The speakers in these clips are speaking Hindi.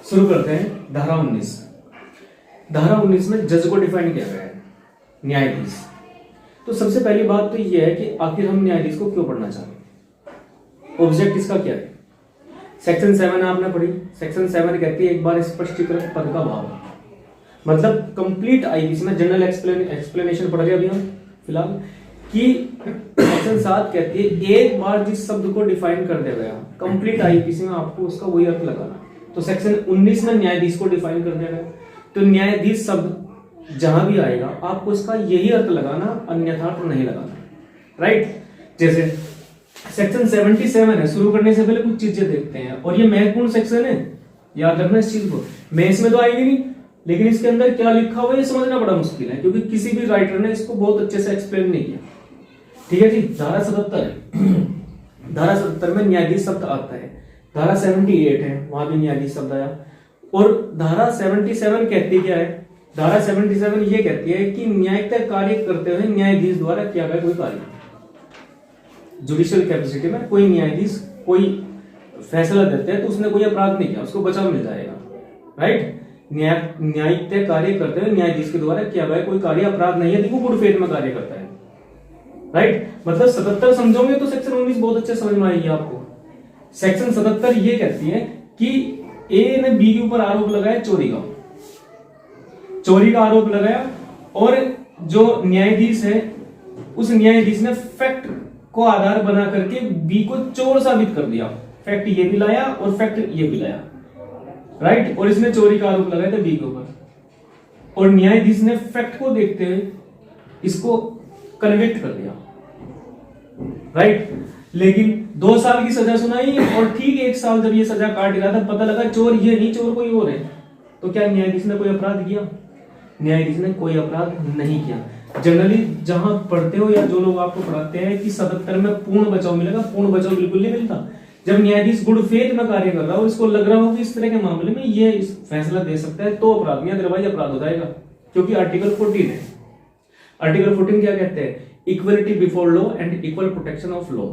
शुरू करते हैं धारा 19। धारा 19 में जज को डिफाइन किया गया है, न्यायाधीश। तो सबसे पहली बात तो यह है कि आखिर हम न्यायाधीश को क्यों पढ़ना चाहते हैं, ऑब्जेक्ट इसका क्या है। सेक्शन 7 आपने पढ़ी। सेक्शन 7 कहती है एक बार स्पष्टीकृत पद का भाव, मतलब कंप्लीट आईपीसी में जनरल एक्सप्लेनेशन पढ़ रहे अभी हम फिलहाल कि सेक्शन 7 कहती है एक बार जिस शब्द को डिफाइन कर दिया गया कंप्लीट आईपीसी में आपको उसका वही अर्थ लगाना। तो सेक्शन 19 में न्यायाधीश को डिफाइन कर दिया गया, तो न्यायाधीश शब्द जहां भी आएगा आपको इसका यही अर्थ लगाना, अन्यथा तो नहीं लगाना, राइट। जैसे सेक्शन 77 है, शुरू करने से पहले कुछ चीजें देखते हैं, और ये महत्वपूर्ण सेक्शन है, याद रखना इस चीज को। मेंस में तो आएगी नहीं, लेकिन इसके अंदर क्या लिखा हुआ है ये समझना बड़ा मुश्किल है, क्योंकि किसी भी राइटर ने इसको बहुत अच्छे से एक्सप्लेन नहीं किया। ठीक है जी। धारा 77 धारा 77 में न्यायाधीश शब्द आता है। धारा 78 है, वहां भी न्यायाधीश शब्द आया। और धारा 77 कहती क्या है, धारा 77 ये कहती है कि न्यायिक कार्य करते हुए न्यायाधीश द्वारा किया गया कोई कार्य, जुडिशियल कैपेसिटी में कोई न्यायाधीश कोई फैसला देते हैं तो उसने कोई अपराध नहीं किया, उसको बचाव मिल जाएगा, राइट। न्यायिक कार्य करते हुए न्यायाधीश के द्वारा किया गया कोई कार्य अपराध नहीं है, देखो गुड फेथ में कार्य करता है, राइट। मतलब 77 समझोगे तो सेक्शन 19 बहुत अच्छे समझ में आएगी आपको। सेक्शन 77 ये कहती है कि ए ने बी के ऊपर आरोप लगाया चोरी का आरोप लगाया, और जो न्यायाधीश है उस न्यायाधीश ने फैक्ट को आधार बना करके बी को चोर साबित कर दिया। फैक्ट ये भी लाया और फैक्ट ये भी लाया, राइट। और इसने चोरी का आरोप लगाया था बी के ऊपर, और न्यायाधीश ने फैक्ट को देखते हुए इसको कन्विक्ट कर दिया, राइट। लेकिन 2 साल की सजा सुनाई, और ठीक 1 साल जब ये सजा काट रहा था पता लगा चोर ये नहीं, चोर कोई और है। तो क्या न्यायाधीश ने कोई अपराध किया? न्यायाधीश ने कोई अपराध नहीं किया। जनरली जहां पढ़ते हो या जो लोग आपको पढ़ाते हैं कि 77 में पूर्ण बचाव मिलेगा, पूर्ण बचाव बिल्कुल नहीं मिलता। जब न्यायाधीश गुड फेथ में कार्य कर रहा हो, इसको लग रहा हो कि इस तरह के मामले में ये फैसला दे सकता है तो अपराध नहीं, अदरवाइज अपराध हो जाएगा, क्योंकि आर्टिकल 14 है। आर्टिकल 14 क्या कहते हैं? Equality before law and equal protection of law.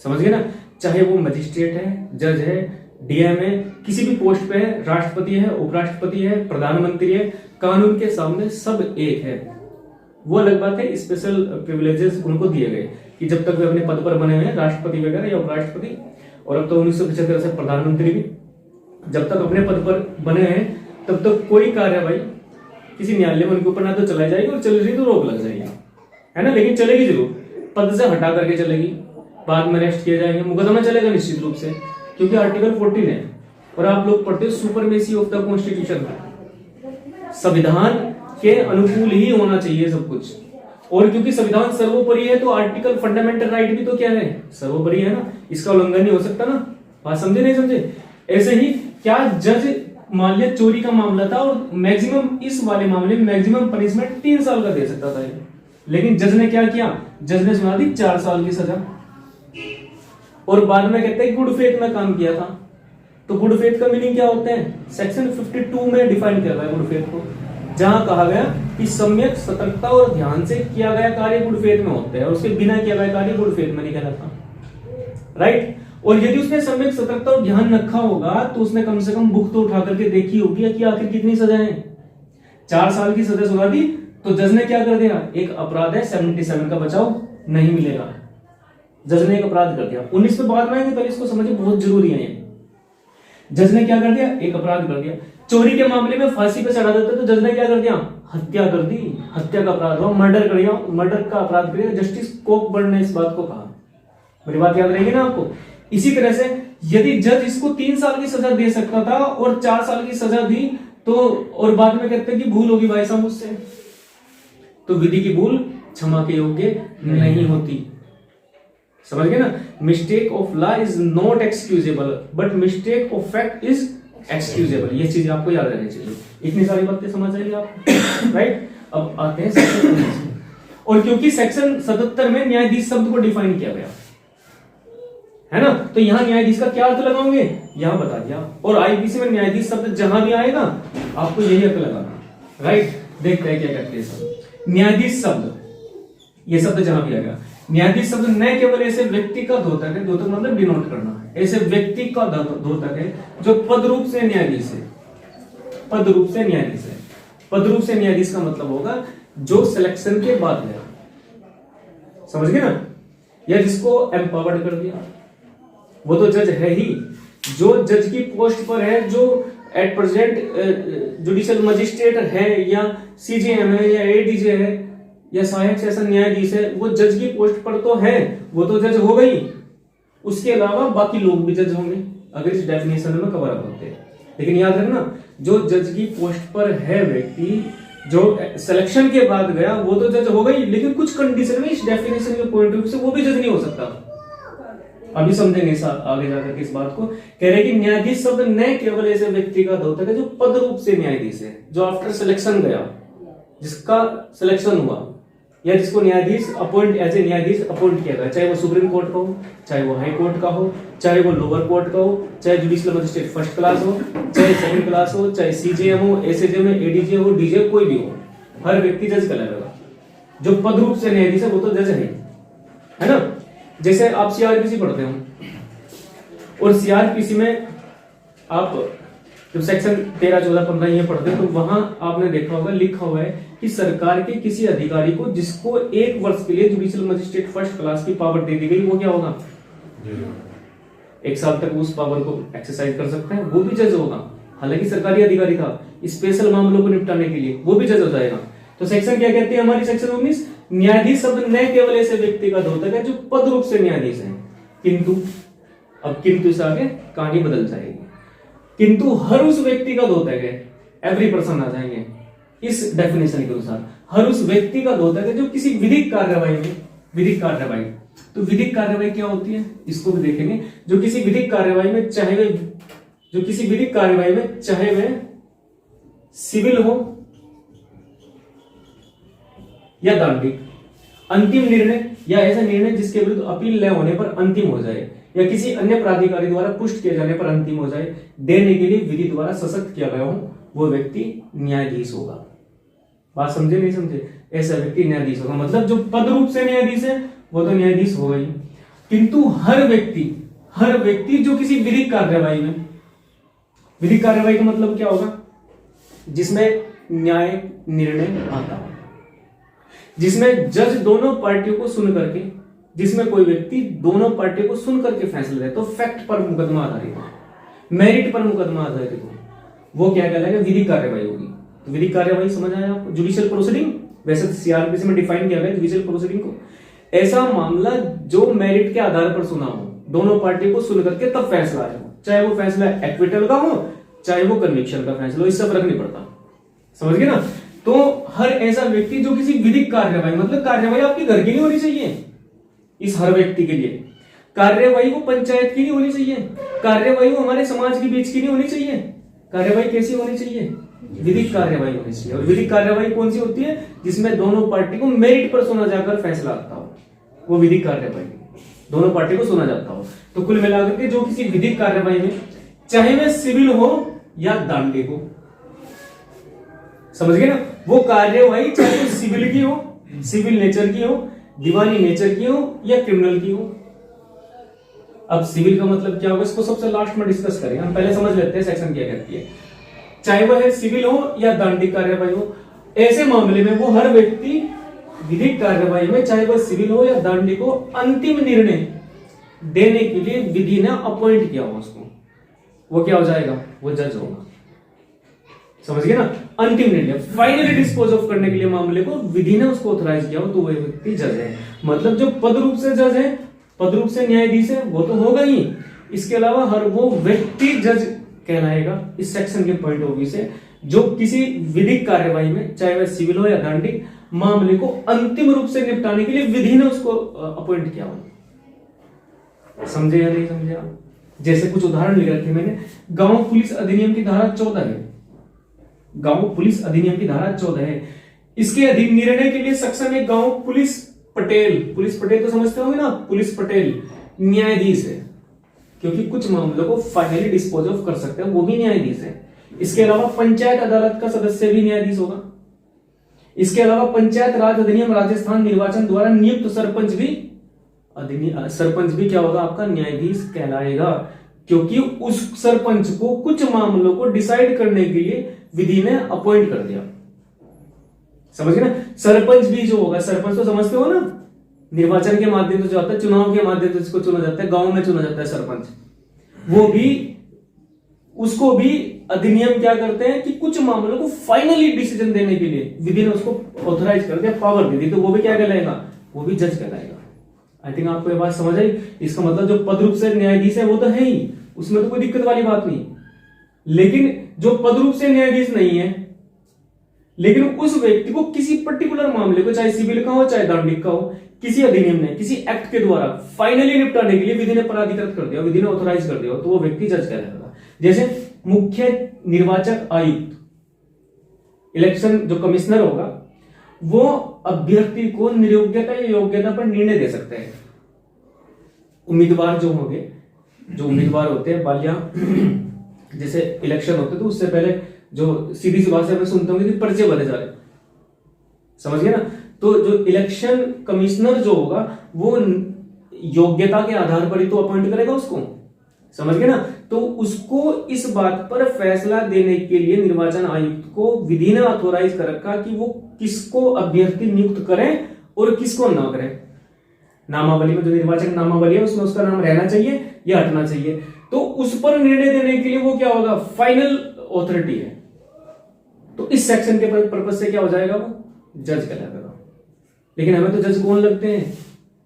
समझ गए ना। चाहे वो मजिस्ट्रेट है, जज है, डीएम है, किसी भी पोस्ट पे है, राष्ट्रपति है, उपराष्ट्रपति है, प्रधानमंत्री है, कानून के सामने सब एक है। वो अलग बात है, स्पेशल प्रिविलेजेस उनको दिए गए कि जब तक वे अपने पद पर बने हुए हैं, राष्ट्रपति वगैरह या उपराष्ट्रपति, और अब तो 1975 से प्रधानमंत्री भी, जब तक अपने पद पर बने हैं तब तक कोई कार्रवाई किसी न्यायालय में उनके ऊपर ना तो चलाई जाएगी, और चल रही तो रोक लग जाएगी, है ना। लेकिन चलेगी जरूर, पद से हटा करके चलेगी, बाद में अरेस्ट किए जाएंगे, मुकदमा चलेगा निश्चित रूप से, क्योंकि आर्टिकल 14 है। और आप लोग पढ़ते हो सुपरमेसी ऑफ द कॉन्स्टिट्यूशन, संविधान के अनुकूल ही होना चाहिए सब कुछ। और क्योंकि संविधान सर्वोपरि है तो आर्टिकल फंडामेंटल राइट भी तो क्या है, सर्वोपरि है ना, इसका उल्लंघन नहीं हो सकता ना। बात समझे नहीं समझे? ऐसे ही क्या जज मान लिया चोरी का मामला था और मैक्सिमम इस वाले मामले में मैक्सिमम पनिशमेंट 3 साल का दे सकता था, लेकिन जज ने क्या किया, जज ने सुना दी 4 साल की सजा, और बाद में कहते हैं गुड फेथ में काम किया था। तो गुड फेथ का मीनिंग क्या होता है? सेक्शन 52 में डिफाइन किया गया गुड फेथ को, जहां कहा गया कि सम्यक सतर्कता और ध्यान से किया गया कार्य गुड फेथ में होता है, और उसके बिना किया गया कार्य गुड फेथ में नहीं कहलाता, राइट। और यदि उसने सम्यक सतर्कता और ध्यान रखा होगा तो उसने कम से कम बुक तो उठा करके देखी होगी कि आखिर कितनी सजा है। 4 साल की सजा सुना दी तो जज ने क्या कर दिया, एक अपराध है 77 का बचाव नहीं मिलेगा, जज ने एक अपराध कर दिया। 19 पे बाद में आएंगे, पहले इसको समझिए, बहुत जरूरी है ये। जज ने क्या कर दिया, एक अपराध कर दिया। चोरी के मामले में फांसी पे चढ़ा देते तो जज ने क्या कर दिया, हत्या कर दी, हत्या का अपराध हुआ, मर्डर कर दिया, मर्डर का अपराध कर दिया। जस्टिस कोकबर्न ने इस बात को कहा, मेरी बात याद रहेगी ना आपको। इसी तरह से यदि जज इसको 3 साल की सजा दे सकता था और 4 साल की सजा दी तो, और बाद में कहते कि भूल होगी भाई साहब मुझसे, तो विधि की भूल क्षमा के योग्य नहीं होती। समझ गए ना। Mistake of law is not excusable but mistake of fact is excusable. ये चीज आपको याद रहनी चाहिए। इतनी सारी बातें समझ आएगी आपको, राइट। अब आते हैं सेक्शन 19 में। और क्योंकि सेक्शन 77 में न्यायाधीश शब्द को डिफाइन किया गया है ना, तो यहां न्यायाधीश का क्या अर्थ लगाओगे, यहां बता दिया। और आईपीसी में न्यायाधीश शब्द जहां भी आएगा आपको यही अर्थ लगाना, राइट। देखते हैं क्या कहते हैं सब। न्यायाधीश शब्द, ये शब्द जहां भी आएगा, न्यायाधीश शब्द न केवल ऐसे व्यक्ति का द्योतक है, द्योतक मतलब डिनोट करना है, ऐसे व्यक्ति का द्योतक है जो पद रूप से न्यायाधीश है, पद रूप से न्यायाधीश है। पद रूप से न्यायाधीश का मतलब होगा जो सिलेक्शन के बाद गया, समझ गए ना, या जिसको एम्पावर्ड कर दिया, वो तो जज है ही। जो जज की पोस्ट पर है, जो एट प्रेजेंट जुडिशियल मजिस्ट्रेट है या सीजेएम है या एडीजे है या सहायक सेशन न्यायाधीश है, वो जज की पोस्ट पर तो है, वो तो जज हो गई। उसके अलावा बाकी लोग भी जज होंगे अगर इस डेफिनेशन में कवर अप होते हैं। लेकिन याद रखना, जो जज की पोस्ट पर है व्यक्ति, जो सिलेक्शन के बाद गया, वो तो जज हो गई, लेकिन कुछ कंडीशन में इस डेफिनेशन के पॉइंट ऑफ व्यू से वो भी जज नहीं हो सकता। अभी समझेंगे आगे जाकर के इस बात को। कह रहे कि न्यायाधीश शब्द न केवल ऐसे व्यक्ति का द्योतक है जो पद रूप से न्यायाधीश है, जो आफ्टर सिलेक्शन गया, जिसका सिलेक्शन हुआ या जिसको न्यायाधीश अपॉइंट एज ए न्यायाधीश अपॉइंट किया गया, चाहे वो सुप्रीम कोर्ट का हो, चाहे वो हाई कोर्ट का हो, चाहे वो लोअर कोर्ट का हो, चाहे जुडिशियल मजिस्ट्रेट फर्स्ट क्लास हो, चाहे सेकंड क्लास हो, चाहे सीजेएम हो, एसएजेएम, एडीजे हो, डीजे, कोई भी हो, हर व्यक्ति जज कहलाएगा। जो पद रूप से न्यायाधीश है वो तो जज है ना। जैसे आप सीआरपीसी पढ़ते हो और सीआरपीसी में आप जब सेक्शन 13, 14, 15 ये पढ़ते हो तो वहां आपने देखा होगा लिखा हुआ है कि सरकार के किसी अधिकारी को जिसको 1 वर्ष के लिए जुडिशियल मजिस्ट्रेट फर्स्ट क्लास की पावर दे दी गई, वो क्या होगा, 1 साल तक उस पावर को एक्सरसाइज कर सकता है, वो भी जज होगा। हालांकि सरकारी अधिकारी था, स्पेशल मामलों को निपटाने के लिए, वो भी जज हो जाएगा। तो सेक्शन क्या कहते हैं हमारी, सेक्शन 19, न्यायाधीश शब्द न केवल ऐसे व्यक्ति का द्योतक है जो पद रूप से न्यायाधीश है, किंतु, अब किंतु से आगे कहानी बदल जाएगी, किंतु हर उस व्यक्ति का द्योतक है, एवरी पर्सन आ जाएंगे इस डेफिनेशन के अनुसार, हर उस व्यक्ति का द्योतक है जो किसी विधिक कार्यवाही में, विधिक कार्यवाही, तो विधिक कार्यवाही क्या होती है इसको भी देखेंगे, जो किसी विधिक कार्यवाही में चाहे वे, जो किसी विधिक कार्यवाही में चाहे वे सिविल हो या दांडिक, अंतिम निर्णय या ऐसा निर्णय जिसके विरुद्ध अपील न होने पर अंतिम हो जाए या किसी अन्य प्राधिकारी द्वारा पुष्ट किए जाने पर अंतिम हो जाए, देने के लिए विधि द्वारा सशक्त किया गया हो, वो व्यक्ति न्यायाधीश होगा। बात समझे नहीं समझे, ऐसा व्यक्ति न्यायाधीश होगा। मतलब जो पद रूप से न्यायाधीश है वो तो न्यायाधीश होगा ही, किंतु हर व्यक्ति जो किसी विधिक कार्यवाही में, विधिक कार्यवाही का मतलब क्या होगा, जिसमें न्याय निर्णय आता है, जिसमें जज दोनों पार्टियों को सुन करके, जिसमें कोई व्यक्ति दोनों पार्टियों को सुन करके फैसला दे, तो फैक्ट पर मुकदमा आधारित, मेरिट पर मुकदमा आधारित हो, वो क्या कहलाएगा, विधिक कार्यवाही होगी। तो विधिक कार्यवाही समझ आया आपको। जुडिशियल प्रोसीडिंग, वैसे सीआरपीसी में डिफाइन किया गया जुडिशियल प्रोसीडिंग को, ऐसा मामला जो मेरिट के आधार पर सुना हो, दोनों पार्टी को सुन करके तब फैसला आया हो, चाहे वो फैसला एक्विटल का हो चाहे वो कन्विक्शन का फैसला हो, इससे फर्क नहीं पड़ता, समझ गए ना। तो हर ऐसा व्यक्ति जो किसी विधिक कार्यवाही, मतलब कार्यवाही आपके घर की नहीं होनी चाहिए, इस हर व्यक्ति के लिए कार्यवाही वो पंचायत की नहीं होनी चाहिए, कार्यवाही वो हमारे समाज के बीच की नहीं होनी चाहिए, कार्यवाही कैसी होनी चाहिए, विधिक कार्यवाही होनी चाहिए। और विधिक कार्यवाही कौन सी होती है, जिसमें दोनों पार्टी को मेरिट पर सुना जाकर फैसला आता हो, वो विधिक कार्यवाही, दोनों पार्टी को सुना जाता हो। तो कुल मिलाकर के जो किसी विधिक कार्यवाही में, चाहे वह सिविल हो या दांडिक हो, समझ गए ना, वो कार्यवाही चाहे वो सिविल की हो, सिविल नेचर की हो, दीवानी नेचर की हो या क्रिमिनल की हो। अब सिविल का मतलब क्या होगा, इसको सबसे लास्ट में डिस्कस करें, हम पहले समझ लेते हैं सेक्शन क्या कहती है। चाहे वह सिविल हो या दांडिक कार्यवाही हो, ऐसे मामले में वो हर व्यक्ति विधिक कार्यवाही में, चाहे वह सिविल हो या दांडिक हो, अंतिम निर्णय देने के लिए विधि ने अपॉइंट किया हो उसको, वो क्या हो जाएगा, वो जज होगा, समझ गए ना। अंतिम निर्णय, फाइनली डिस्पोज ऑफ करने के लिए मामले को विधि ने उसको ऑथराइज किया हो, तो वह व्यक्ति जज है। मतलब जो पद रूप से जज है, पद रूप से न्यायाधीश है, वो तो होगा ही, इसके अलावा हर वो व्यक्ति जज कहलाएगा इस सेक्शन के पॉइंट ऑफ व्यू से, जो किसी विधिक कार्यवाही में, चाहे वह सिविल हो या दांडिक, मामले को अंतिम रूप से निपटाने के लिए विधि ने उसको अपॉइंट किया हो। समझे या नहीं समझे आप? जैसे कुछ उदाहरण लिख रखे मैंने, गांव पुलिस अधिनियम की धारा 14 है, गांव पुलिस अधिनियम की धारा 14 है, इसके अधीन निर्णय के लिए सक्षम एक गांव पुलिस पटेल, पुलिस पटेल तो समझते होंगे ना, पुलिस पटेल न्यायाधीश है, क्योंकि कुछ मामलों को फाइनली डिस्पोज ऑफ कर सकते हैं, वो भी न्यायाधीश है। इसके अलावा पंचायत अदालत का सदस्य भी न्यायाधीश होगा। इसके अलावा पंचायत राज अधिनियम राजस्थान निर्वाचन द्वारा नियुक्त सरपंच भी सरपंच भी क्या होगा, आपका न्यायाधीश कहलाएगा, क्योंकि उस सरपंच को कुछ मामलों को डिसाइड करने के लिए विधि ने अपॉइंट कर दिया। समझ गए ना? सरपंच भी जो होगा, सरपंच तो समझते हो ना, निर्वाचन के माध्यम से जो आता है, चुनाव के माध्यम से जिसको चुना जाता है, गांव में चुना जाता है सरपंच, वो भी, उसको भी अधिनियम क्या करते हैं कि कुछ मामलों को फाइनली डिसीजन देने के लिए विधि ने उसको ऑथराइज कर दिया, पावर दे दी, तो वो भी क्या कहलाएगा, वो भी जज कहलाएगा। आई थिंक आपको ये बात समझ आई। इसका मतलब जो पद रूप से न्यायाधीश है वो तो है ही, उसमें तो कोई दिक्कत वाली बात नहीं, लेकिन जो पद रूप से न्यायाधीश नहीं है, लेकिन उस व्यक्ति को किसी पर्टिकुलर मामले को, चाहे सिविल का हो चाहे दंडिक का हो, किसी अधिनियम ने, किसी एक्ट के द्वारा फाइनली निपटाने के लिए विधि ने प्राधिकृत कर दिया, विधि ने ऑथराइज कर दिया, तो वो व्यक्ति जज कहलाएगा। जैसे मुख्य निर्वाचक आयुक्त, इलेक्शन जो कमिश्नर होगा, वो अभ्यर्थी को निर्योग्यता या योग्यता पर निर्णय दे सकते हैं। उम्मीदवार जो होंगे, जो उम्मीदवार होते हैं बालिया, जैसे इलेक्शन होते तो उससे पहले जो सीधी सी भाषा में सुनते होंगे कि पर्चे भरे जा रहे, समझ गए ना? तो जो इलेक्शन कमिश्नर जो होगा वो योग्यता के आधार पर ही तो अपॉइंट करेगा उसको, समझ गए ना? तो उसको इस बात पर फैसला देने के लिए निर्वाचन आयुक्त को विधि ने ऑथोराइज कर रखा कि वो किसको अभ्यर्थी नियुक्त करें और किसको ना करें। नामावली में जो निर्वाचन नामावली है उसमें उसका नाम रहना चाहिए या हटना चाहिए, तो उस पर निर्णय देने के लिए वो क्या होगा, फाइनल ऑथोरिटी है। तो इस सेक्शन के पर्पज से क्या हो जाएगा, वो जज कहलाएगा। लेकिन हमें तो जज कौन लगते हैं,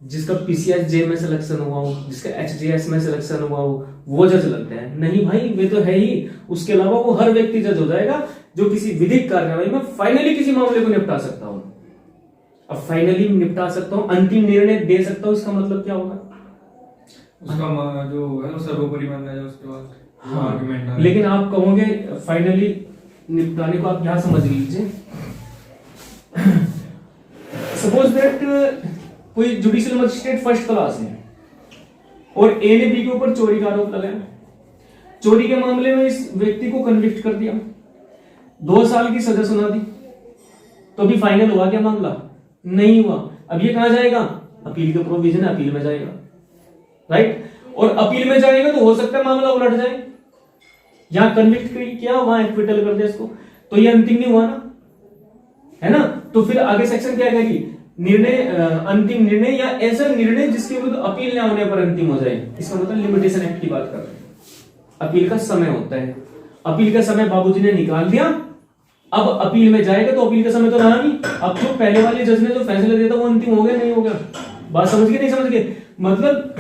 जिसका पीसीएस जे में सिलेक्शन हुआ हो, जिसका एचजीएस में सिलेक्शन हुआ हो, वो जज लगते हैं। नहीं भाई, वे तो है ही, उसके अलावा वो हर व्यक्ति जज हो जाएगा जो किसी विधिक कार्यवाही में फाइनली किसी मामले को निपटा सकता हूं। अब फाइनली निपटा सकता हूं, अंतिम निर्णय दे सकता हूं, इसका मतलब क्या होगा, उसका जो है सर्वोपरि मानना है उसके बाद। हाँ, लेकिन आप कहोगे फाइनली निपटाने को, आप यहां समझ लीजिए, सपोज दैट कोई जुडिशियल मजिस्ट्रेट फर्स्ट क्लास है और ए ने बी के ऊपर चोरी का आरोप लगाया, चोरी के मामले में इस व्यक्ति को कन्विक्ट कर दिया, 2 साल की सजा सुना दी, तो अभी फाइनल हुआ क्या मामला, नहीं हुआ। अब ये कहां जाएगा, अपील के प्रोविजन है, अपील में जाएगा, राइट? और अपील में जाएगा तो हो सकता है मामला उलट जाए, यहां कन्विक्ट किया, वहां एक्विटल कर दिया इसको, तो ये अंतिम नहीं हुआ ना, है ना? तो फिर आगे सेक्शन क्या कहेगी, निर्णय, अंतिम निर्णय या ऐसा निर्णय जिसके विरुद्ध अपील न होने पर अंतिम हो जाए। इसका मतलब लिमिटेशन एक्ट की बात कर रहे हैं। अपील का समय होता है, अपील का समय बाबूजी ने निकाल दिया, अब अपील में जाएगा तो अपील का समय तो रहा नहीं, अब जो पहले वाले जज ने जो फैसला दिया था वो अंतिम हो गया, नहीं हो गया। बात समझ गए, नहीं समझ गए? मतलब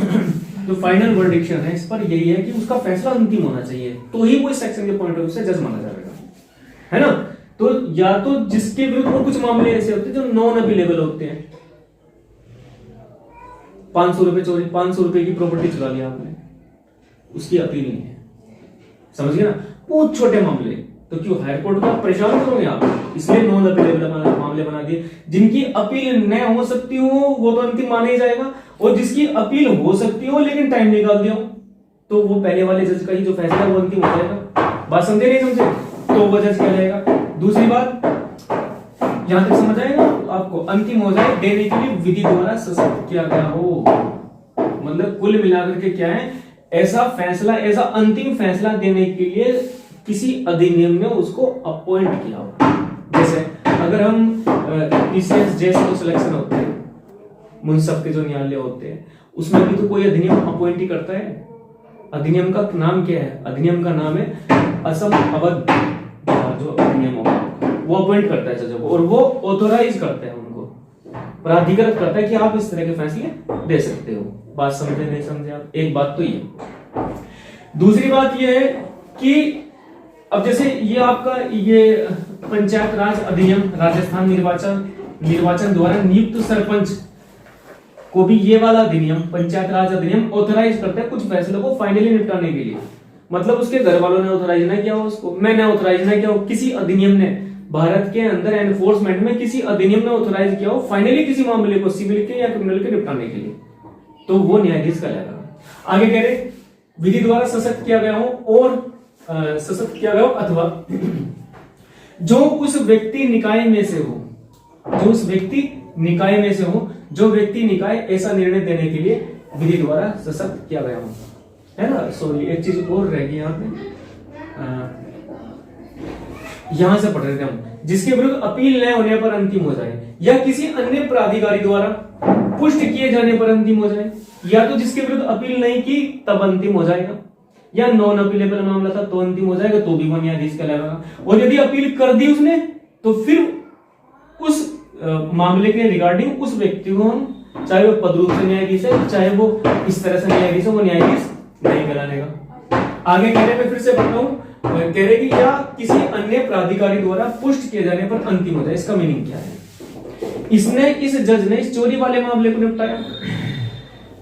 जो फाइनल वर्डिक्शन है इस पर यही है कि उसका फैसला अंतिम होना चाहिए, तो ही वो इस सेक्शन के पॉइंट ऑफ व्यू से जज माना जाएगा, है ना? तो या तो जिसके विरुद्ध, वो कुछ मामले ऐसे होते हैं जो नॉन अपीलेबल होते हैं, 500 रुपए चोरी, 500 रुपए की प्रॉपर्टी चुरा लिया आपने, उसकी अपील नहीं है, समझ गए ना? बहुत छोटे मामले, तो क्यों हायर कोर्ट को परेशान करोगे आप, इसलिए नॉन अपीलेबल मामले बना दिए। जिनकी अपील न हो सकती हो वो तो अंतिम माना ही जाएगा, और जिसकी अपील हो सकती हो लेकिन टाइम निकाल दिया तो वो पहले वाले जज का ही जो फैसला है वो अंतिम हो जाएगा। बात समझे नहीं समझे? तो वो जज कहलाएगा। दूसरी बात, यहां तक समझ आएगा आपको, अंतिम हो जाए देने के लिए विधि द्वारा सशक्त किया गया हो, मतलब कुल मिलाकर के क्या है, ऐसा फैसला, ऐसा अंतिम फैसला देने के लिए किसी अधिनियम ने उसको अपॉइंट किया हो। जैसे अगर हम पीसीएस जैसे जो सिलेक्शन होते हैं, मुंसफ के जो न्यायालय होते हैं, उसमें भी तो कोई अधिनियम अपॉइंट ही करता है। अधिनियम का नाम क्या है, अधिनियम का नाम है असम अवध, जो अधिनियम होगा वो अपॉइंट करता है जजों को, और वो ऑथोराइज करते हैं, उनको प्राधिकृत करता है कि आप इस तरह के फैसले दे सकते हो। बात समझे नहीं समझे आप? एक बात तो ये। दूसरी बात ये है कि अब जैसे ये आपका ये पंचायत राज अधिनियम, राजस्थान निर्वाचन द्वारा नियुक्त सरपंच को भी ये वाला अधिनियम, पंचायत राज अधिनियम ऑथराइज करता है कुछ फैसलों को फाइनली निपटाने के लिए। मतलब उसके घर वालों ने ऑथराइज ना किया हो उसको, मैंने ऑथराइज ना किया हो, किसी अधिनियम ने भारत के अंदर एनफोर्समेंट में किसी अधिनियम ने ऑथराइज किया हो फाइनली किसी मामले को सिविल के या क्रिमिनल के निपटाने के लिए, तो वो न्यायाधीश कहलाएगा। आगे कह रहे विधि द्वारा सशक्त किया गया हो, और सशक्त किया गया हो, अथवा जो उस व्यक्ति निकाय में से हो, जो उस व्यक्ति निकाय में से हो जो व्यक्ति निकाय ऐसा निर्णय देने के लिए विधि द्वारा सशक्त किया गया हो, है ना। सॉरी, एक चीज और रह गई यहाँ पे, यहां से पढ़ रहे थे हम, जिसके विरुद्ध अपील न होने पर अंतिम हो जाए, या किसी अन्य प्राधिकारी द्वारा पुष्ट किए जाने पर अंतिम हो जाए, या तो जिसके विरुद्ध अपील नहीं की तब अंतिम हो जाएगा, या नॉन अपीलेबल मामला था तो अंतिम हो जाएगा, तो भी वो न्यायाधीश कहलाएगा। और यदि अपील कर दी उसने तो फिर उस मामले के रिगार्डिंग उस व्यक्ति को हम, चाहे वो पद रूप से न्यायाधीश है, चाहे वो इस तरह से न्यायाधीश है, वो न्यायाधीश नहीं कहलाएगा। आगे कहने पे फिर से पढ़ता हूं, कह रहे कि या किसी अन्य प्राधिकारी द्वारा पुष्ट किए जाने पर अंतिम हो जाए। इसका मीनिंग क्या है? इस जज ने इस चोरी वाले मामले को निपटाया,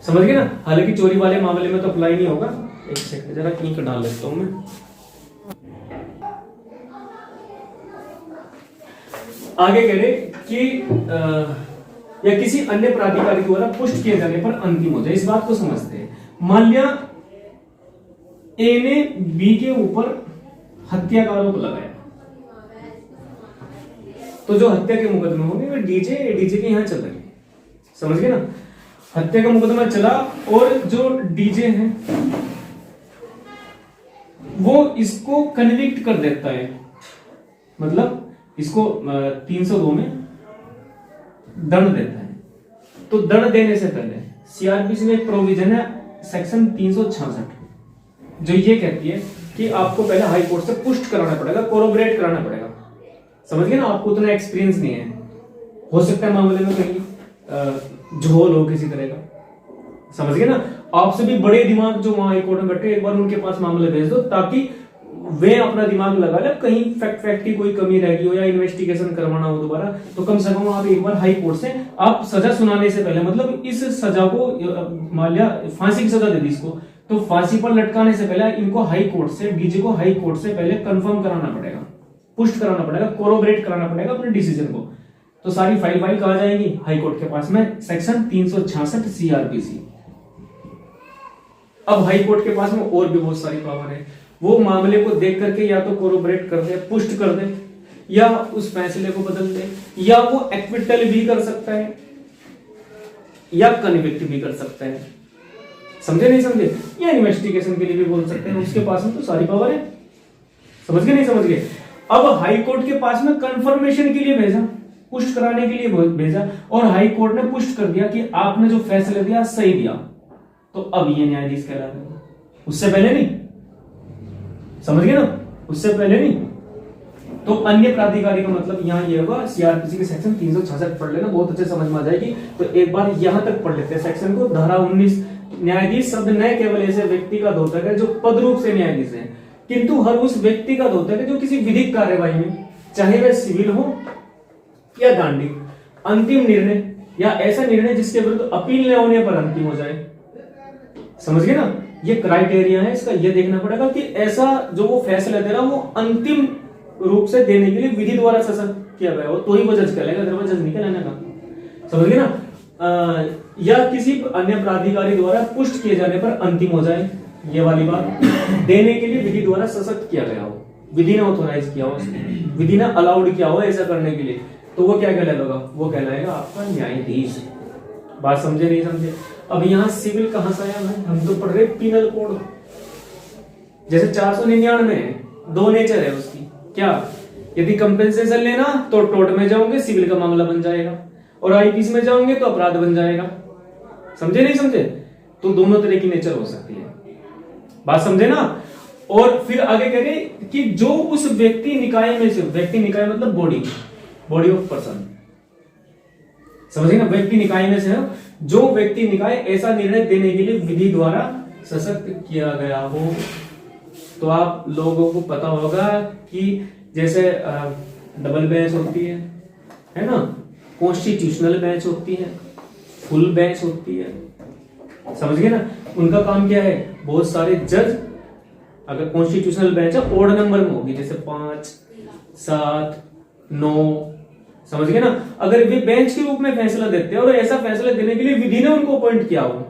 समझ गए ना। हालांकि चोरी वाले मामले में तो अप्लाई नहीं होगा, एक सेकंड जरा इंक डाल लेता हूं मैं। आगे कह रहे कि या किसी अन्य प्राधिकारी द्वारा पुष्ट किए जाने पर अंतिम हो जाए। इस बात को समझते हैं, मान लिया ए ने बी के ऊपर हत्या का आरोप लगाया, तो जो हत्या के मुकदमे होंगे वे डीजे के यहां चल रहे, समझ गए ना। हत्या का मुकदमा चला और जो डीजे है वो इसको कन्विक्ट कर देता है, मतलब इसको 302 में दंड देता है। तो दंड देने से पहले सीआरपीसी में एक प्रोविजन है सेक्शन 366, जो ये कहती है कि आपको पहले हाई कोर्ट से पुष्ट कराना पड़ेगा, कोरोबरेट कराना पड़ेगा, समझ गए ना। आपको उतना एक्सपीरियंस नहीं है, हो सकता है मामले में कहीं झोल हो किसी तरह का, समझ गए ना। आपसे भी बड़े दिमाग जो वहां हाई कोर्ट में बैठे, एक बार उनके पास मामले भेज दो ताकि वे अपना दिमाग लगा ले, कहीं फैक्ट की कोई कमी रह गई हो या इन्वेस्टिगेशन करवाना हो दोबारा, तो कम से कम आप एक बार हाई कोर्ट से आप सजा सुनाने से पहले, मतलब इस सजा को मान लिया फांसी की सजा दे दी इसको, तो फांसी पर लटकाने से पहले इनको हाई कोर्ट से, डीजे को हाई कोर्ट से पहले कंफर्म कराना पड़ेगा, पुष्ट कराना पड़ेगा, कोरोबरेट कराना पड़ेगा अपने डिसीजन को। तो सारी फाइल कहां जाएगी? हाई कोर्ट के पास में, सेक्शन 366 सीआरपीसी। अब हाई कोर्ट के पास में और भी बहुत सारी पावर है, वो मामले को देख करके या तो कोरोबरेट कर दे, पुष्ट कर दे, या उस फैसले को बदल दे, या वो एक्विटल भी कर सकता है या कन्विक्ट भी कर सकता है, समझे नहीं समझे, या इन्वेस्टिगेशन के लिए भी बोल सकते हैं, उसके पास में तो सारी पावर है, समझ गए नहीं समझ गए। अब हाई कोर्ट के पास में कंफर्मेशन के लिए भेजा, पुष्ट कराने के लिए भेजा, और हाई कोर्ट ने पुष्ट कर दिया कि आपने जो फैसला दिया सही दिया, तो अब ये न्यायाधीश कहलाता है, उससे पहले नहीं, समझ गए ना, उससे पहले नहीं। तो अन्य प्राधिकारी का मतलब यहाँ ये होगा, सीआरपीसी के सेक्शन 366 पढ़ लेना, बहुत अच्छे समझ में आ जाएगी। तो एक बार यहां तक पढ़ लेते हैं सेक्शन को। धारा 19, न्यायाधीश शब्द न केवल ऐसे व्यक्ति का द्योतक है जो पद रूप से न्यायाधीश है, किंतु हर उस व्यक्ति का द्योतक है जो किसी विधिक कार्यवाही में, चाहे वह सिविल हो या दंडिक, अंतिम निर्णय या ऐसा निर्णय जिसके विरुद्ध अपील न होने पर अंतिम हो जाए, समझ गए ना। ये क्राइटेरिया है इसका, ये देखना पड़ेगा कि ऐसा जो वो फैसला दे रहा वो अंतिम रूप से देने के लिए विधि द्वारा सशक्त किया गया हो, तो ही वो जज कहलाएगा, अदरवाइज जज नहीं कहलाने का, समझ गए ना। या किसी अन्य प्राधिकारी द्वारा पुष्ट किए जाने पर अंतिम हो जाए, ये वाली बात देने के लिए विधि द्वारा सशक्त किया गया हो, विधि ने ऑथोराइज किया हो, विधि ने अलाउड किया हो ऐसा करने के लिए, तो वो क्या कहलाएगा? वो कहलाएगा आपका न्यायाधीश। बात समझे नहीं समझे? अब यहाँ सिविल कहां से आया भाई? हम तो पढ़ रहे पिनल कोड। जैसे 499 है, दो नेचर है उसकी, क्या? यदि कंपेंसेशन लेना तो टोर्ट में जाओगे, सिविल का मामला बन जाएगा, और आईपीसी में जाओगे तो अपराध बन जाएगा, समझे नहीं समझे? तो दोनों तरह की नेचर हो सकती है, बात समझे ना। और फिर आगे कह रहे कि जो उस व्यक्ति निकाय में से, व्यक्ति निकाय मतलब बॉडी ऑफ पर्सन, समझे ना, व्यक्ति निकाय में से जो व्यक्ति निकाय ऐसा निर्णय देने के लिए विधि द्वारा सशक्त किया गया हो। तो आप लोगों को पता होगा कि जैसे डबल बेंच होती है ना, कॉन्स्टिट्यूशनल बेंच होती है, फुल बेंच होती है, समझ गए ना। उनका काम क्या है? बहुत सारे जज, अगर कॉन्स्टिट्यूशनल बेंच है ओड नंबर में होगी, जैसे 5, 7, 9, समझ गए ना। अगर वे बेंच के रूप में फैसला देते हैं और ऐसा फैसला देने के लिए विधि ने उनको अपॉइंट किया हो,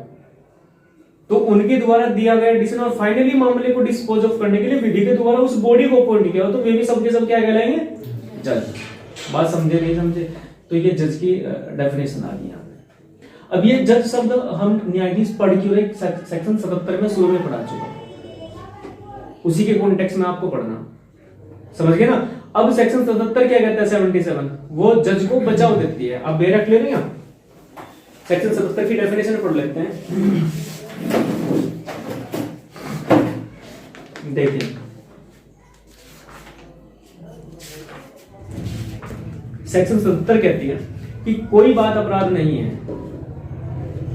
तो उनके द्वारा दिया गया डिसीजन और फाइनली मामले को डिस्पोज ऑफ करने के लिए विधि के द्वारा उस बॉडी को अपॉइंट किया हो, तो वे भी सबके सब क्या कहलाएंगे? जज। बात समझे नहीं समझे? तो ये जज की डेफिनेशन आ गई यहाँ पे। अब ये जज शब्द हम न्यायाधीश पढ़ के और एक सेक्शन 77 में शुरू में पढ़ा चुका, उसी के कॉन्टेक्स्ट में आपको पढ़ना, समझ गए ना। अब सेक्शन 77 क्या कहता है 77, वो जज को बचाव देती है। अब मेरा क्लियर है, सेक्शन 77 की डेफिनेशन पढ़ लेते हैं। देखिए सेक्शन 77 कहती है कि कोई बात अपराध नहीं है,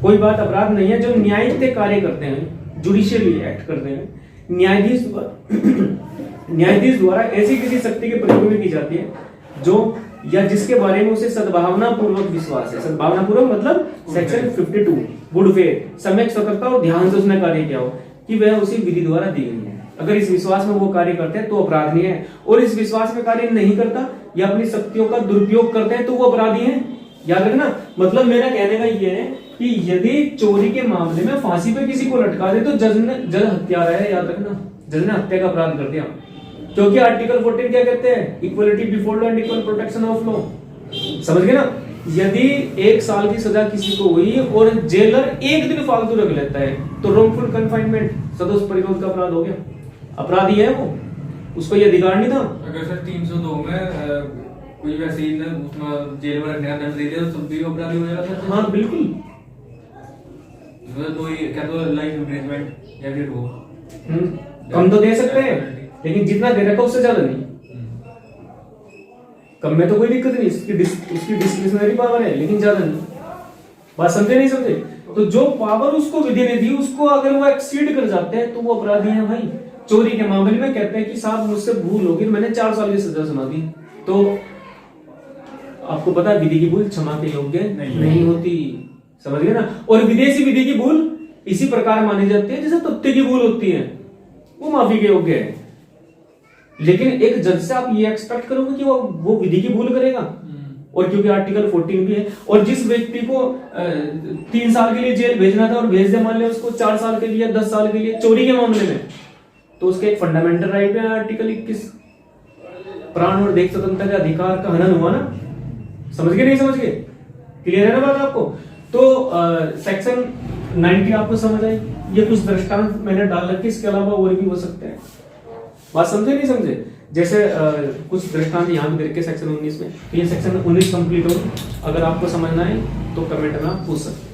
कोई बात अपराध नहीं है जो न्यायिक कार्य करते हैं, जुडिशियली एक्ट करते हैं, न्यायाधीश द्वारा ऐसी किसी शक्ति के प्रयोग में की जाती है जो या जिसके बारे में उसे सद्भावना पूर्वक विश्वास है। सद्भावना पूर्वक मतलब सेक्शन 52 गुड फेथ, सम्यक सतर्कता और ध्यान से उसने कार्य किया हो कि वह उसी विधि द्वारा दी गई है। अगर इस विश्वास में वो कार्य करते हैं तो अपराध नहीं है, और इस विश्वास में कार्य नहीं करता या अपनी शक्तियों का दुरुपयोग करते हैं तो वो अपराधी है। याद रखना, मतलब मेरा कहने का ये है कि यदि चोरी के मामले में फांसी पे किसी को लटका दे तो जज हत्यारा है। याद रखना, जज ने हत्या का अपराध कर दिया, क्योंकि आर्टिकल 14 क्या कहते हैं, equality before law and equal protection of law. समझ गए ना। यदि 1 साल की सजा किसी को हुई और जेलर 1 दिन फालतू रख लेता है तो रॉन्गफुल कन्फाइनमेंट सदोष परिरोध का अपराध हो गया, अपराधी है वो, उसको ये अधिकार नहीं था। अगर सर 302 में कोई वैसे ही उसमें जेल में रखने का दंड दे दिया तो तब भी अपराधी हो जाएगा सर। हाँ बिल्कुल, मतलब कोई क्या तो लाइफ इम्प्रिजनमेंट या फिर वो कम तो दे सकते हैं, लेकिन जितना दे रखा उससे ज्यादा नहीं। कम में तो कोई दिक्कत नहीं, उसकी डिस्क्रिशनरी पावर है, लेकिन ज्यादा नहीं। बात समझे नहीं समझे? तो जो पावर उसको विधि ने दी उसको अगर वो एक्सीड कर जाते हैं तो वो अपराधी है भाई। चोरी के मामले में कहते हैं कि साहब मुझसे भूल होगी, मैंने 4 साल की सजा सुना दी, तो आपको पता है विधि की भूल क्षमा के योग्य नहीं होती। समझ गए ना। और विदेशी विधि की भूल इसी प्रकार मानी जाती है जैसे तथ्य की भूल होती है, वो माफी के योग्य है। लेकिन एक जज से आप ये एक्सपेक्ट करोगे कि वो विधि की भूल करेगा? और क्योंकि आर्टिकल 14 भी है, और जिस व्यक्ति को 3 साल के लिए जेल भेजना था और भेज दे मान लिया उसको 4 साल के लिए 10 साल के लिए चोरी के मामले में, तो उसका एक फंडामेंटल राइट है आर्टिकल 21, प्राण और देह स्वतंत्रता के अधिकार का हनन हुआ ना। समझ गए नहीं समझ गए? क्लियर है ना बात आपको? तो सेक्शन 90 आपको समझ आई। ये कुछ दृष्टांत मैंने डाल रखे, इसके अलावा और भी हो सकते हैं। बात समझे नहीं समझे? जैसे कुछ दृष्टांत यहाँ भी दे रखे सेक्शन 19 में, तो ये सेक्शन 19 कंप्लीट हो, अगर आपको समझना है तो कमेंट में आप पूछ सकते हैं।